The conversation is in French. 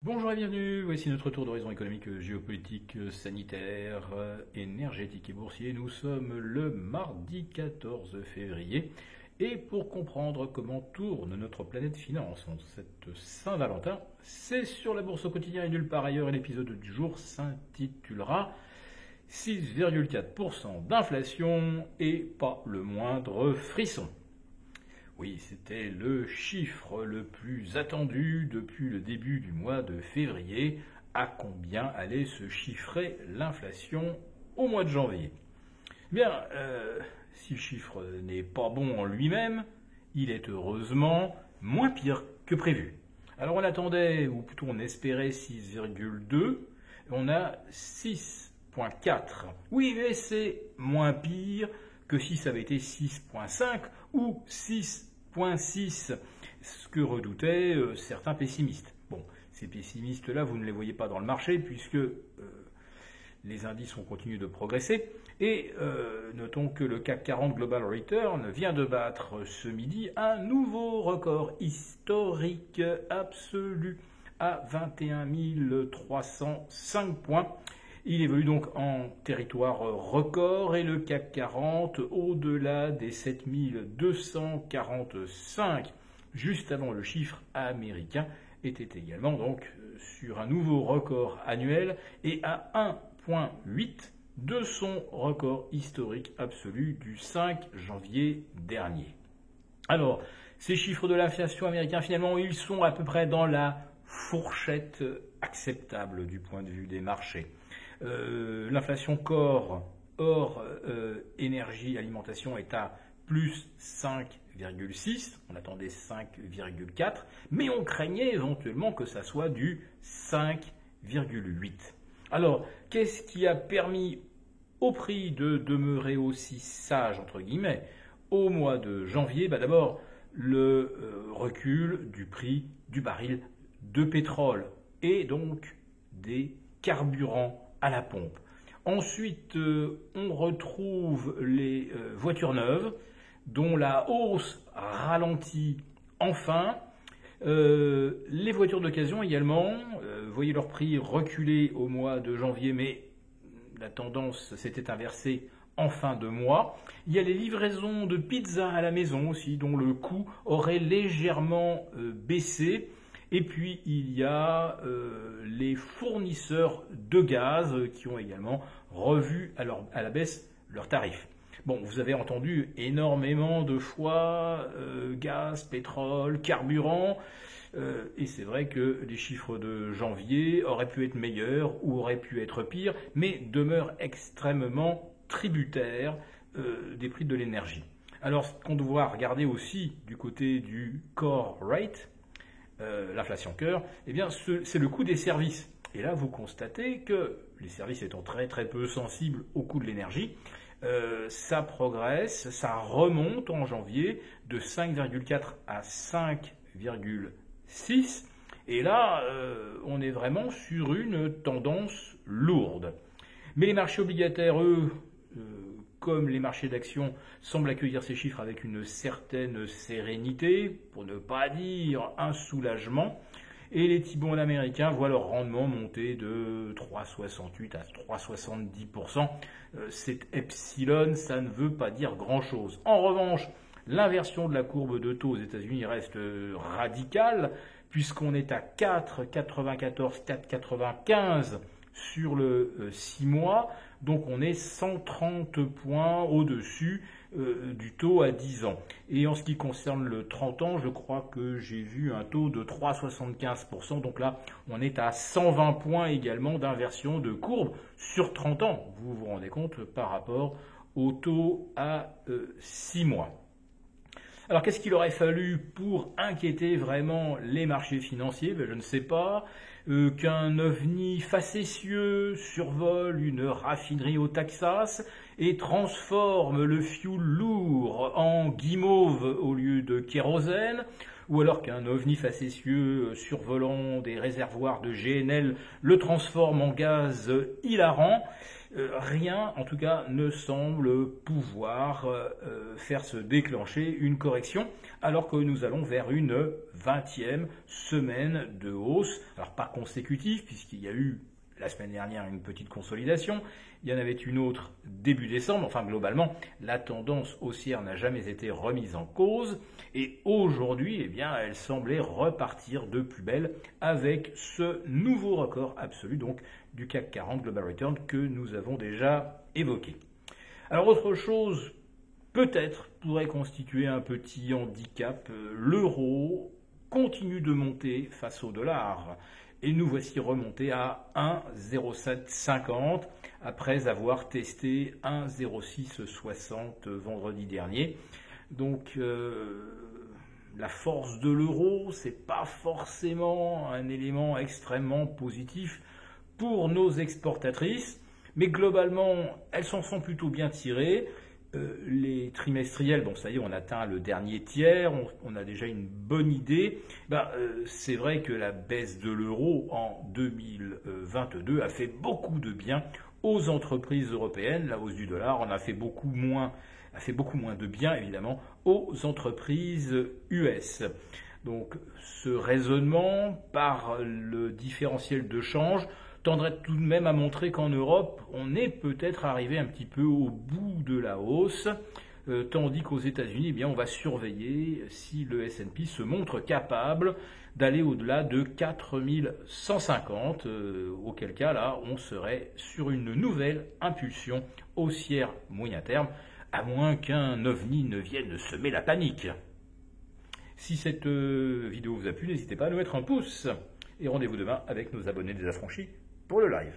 Bonjour et bienvenue, voici notre tour d'horizon économique, géopolitique, sanitaire, énergétique et boursier. Nous sommes le mardi 14 février et pour comprendre comment tourne notre planète finance en cette Saint-Valentin, c'est sur la bourse au quotidien et nulle part ailleurs et l'épisode du jour s'intitulera 6,4% d'inflation et pas le moindre frisson. Oui, c'était le chiffre le plus attendu depuis le début du mois de février. À combien allait se chiffrer l'inflation au mois de janvier? Bien, si le chiffre n'est pas bon en lui-même, il est heureusement moins pire que prévu. Alors on attendait, ou plutôt on espérait 6,2, on a 6,4. Oui, mais c'est moins pire que si ça avait été 6,5 ou 6,6, ce que redoutaient certains pessimistes. Bon, ces pessimistes-là, vous ne les voyez pas dans le marché puisque les indices ont continué de progresser. Et notons que le CAC 40 Global Return vient de battre ce midi un nouveau record historique absolu à 21 305 points. Il évolue donc en territoire record et le CAC 40 au-delà des 7245 juste avant le chiffre américain était également donc sur un nouveau record annuel et à 1,8 de son record historique absolu du 5 janvier dernier. Alors, ces chiffres de l'inflation américaine, finalement, ils sont à peu près dans la fourchette acceptable du point de vue des marchés. L'inflation corps hors énergie alimentation est à plus 5,6, on attendait 5,4, mais on craignait éventuellement que ça soit du 5,8. Alors, qu'est-ce qui a permis au prix de demeurer aussi sage, entre guillemets, au mois de janvier? D'abord, le recul du prix du baril de pétrole et donc des carburants à la pompe. Ensuite, on retrouve les voitures neuves, dont la hausse ralentit enfin. Les voitures d'occasion également, voyez leur prix reculer au mois de janvier, mais la tendance s'était inversée en fin de mois. Il y a les livraisons de pizza à la maison aussi, dont le coût aurait légèrement baissé. Et puis il y a les fournisseurs de gaz qui ont également revu à la baisse leurs tarifs. Bon, vous avez entendu énormément de fois gaz, pétrole, carburant, et c'est vrai que les chiffres de janvier auraient pu être meilleurs ou auraient pu être pires, mais demeurent extrêmement tributaires des prix de l'énergie. Alors, ce qu'on doit regarder aussi du côté du core rate, l'inflation cœur, eh bien, c'est le coût des services. Et là, vous constatez que les services étant très très peu sensibles au coût de l'énergie, ça progresse, ça remonte en janvier de 5,4 à 5,6. Et là, on est vraiment sur une tendance lourde. Mais les marchés obligataires, eux, comme les marchés d'actions, semblent accueillir ces chiffres avec une certaine sérénité, pour ne pas dire un soulagement. Et les T-bonds américains voient leur rendement monter de 3,68 à 3,70%. C'est epsilon, ça ne veut pas dire grand-chose. En revanche, l'inversion de la courbe de taux aux États-Unis reste radicale, puisqu'on est à 4,94, 4,95 sur le 6 mois. Donc on est 130 points au-dessus du taux à 10 ans. Et en ce qui concerne le 30 ans, je crois que j'ai vu un taux de 3,75%. Donc là, on est à 120 points également d'inversion de courbe sur 30 ans. Vous vous rendez compte par rapport au taux à 6 mois. Alors qu'est-ce qu'il aurait fallu pour inquiéter vraiment les marchés financiers? Je ne sais pas. Qu'un ovni facétieux survole une raffinerie au Texas et transforme le fioul lourd en guimauve au lieu de kérosène, ou alors qu'un ovni facétieux survolant des réservoirs de GNL le transforme en gaz hilarant. Rien, en tout cas, ne semble pouvoir faire se déclencher une correction, alors que nous allons vers une 20e semaine de hausse. Alors pas consécutive, puisqu'il y a eu la semaine dernière une petite consolidation, il y en avait une autre début décembre, enfin globalement, la tendance haussière n'a jamais été remise en cause, et aujourd'hui, eh bien, elle semblait repartir de plus belle avec ce nouveau record absolu, donc du CAC 40 Global Return que nous avons déjà évoqué. Alors autre chose, peut-être pourrait constituer un petit handicap, l'euro continue de monter face au dollar. Et nous voici remontés à 1,0750 après avoir testé 1,0660 vendredi dernier. Donc la force de l'euro, c'est pas forcément un élément extrêmement positif pour nos exportatrices, mais globalement, elles s'en sont plutôt bien tirées. Les trimestriels, bon ça y est, on atteint le dernier tiers, on a déjà une bonne idée. C'est vrai que la baisse de l'euro en 2022 a fait beaucoup de bien aux entreprises européennes. La hausse du dollar en a fait beaucoup moins de bien évidemment aux entreprises US. Donc ce raisonnement par le différentiel de change tendrait tout de même à montrer qu'en Europe, on est peut-être arrivé un petit peu au bout de la hausse, tandis qu'aux États-Unis, eh bien, on va surveiller si le S&P se montre capable d'aller au-delà de 4150, auquel cas, là, on serait sur une nouvelle impulsion haussière moyen terme, à moins qu'un ovni ne vienne semer la panique. Si cette vidéo vous a plu, n'hésitez pas à nous mettre un pouce. Et rendez-vous demain avec nos abonnés désaffranchis pour le live.